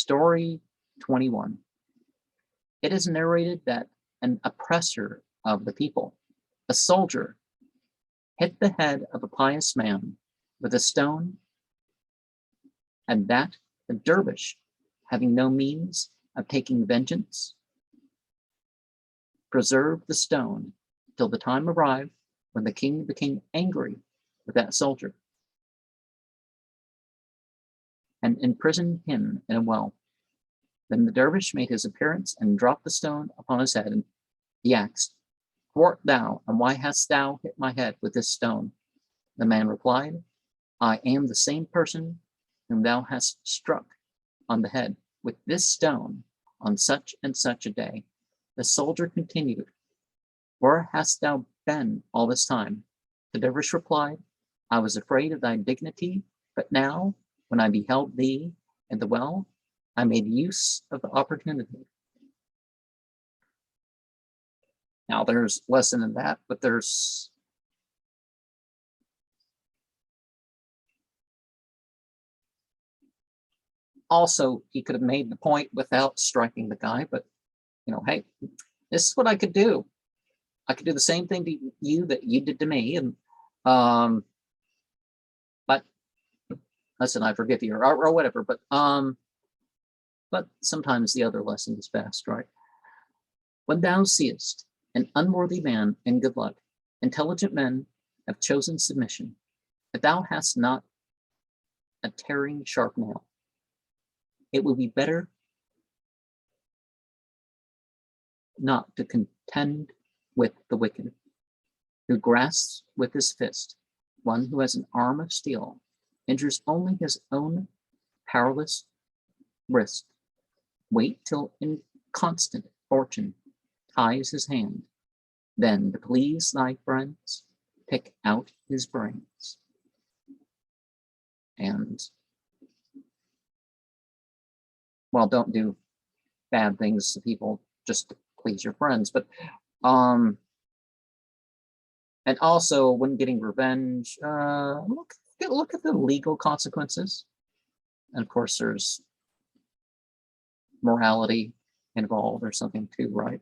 Story 21. It is narrated that an oppressor of the people, a soldier, hit the head of a pious man with a stone, and that the dervish, having no means of taking vengeance, preserved the stone till the time arrived when the king became angry with that soldier and imprisoned him in a well. Then the dervish made his appearance and dropped the stone upon his head, and he asked, "Who art thou, and why hast thou hit my head with this stone?" The man replied, "I am the same person whom thou hast struck on the head with this stone on such and such a day." The soldier continued, "Where hast thou been all this time?" The dervish replied, "I was afraid of thy dignity, but now, when I beheld thee in the well, I made use of the opportunity." Now there's lesson in that, but there's also, he could have made the point without striking the guy, but hey, this is what I could do. I could do the same thing to you that you did to me, and but listen, I forgive you, or whatever. But sometimes the other lesson is best, right? When thou seest an unworthy man in good luck, intelligent men have chosen submission. If thou hast not a tearing sharp nail, it would be better not to contend with the wicked, who grasps with his fist. One who has an arm of steel injures only his own powerless wrist. Wait till inconstant fortune ties his hand, then to please thy friends, pick out his brains. And, well, don't do bad things to people just to please your friends, but and also when getting revenge, look at the legal consequences. And of course there's morality involved or something too, right?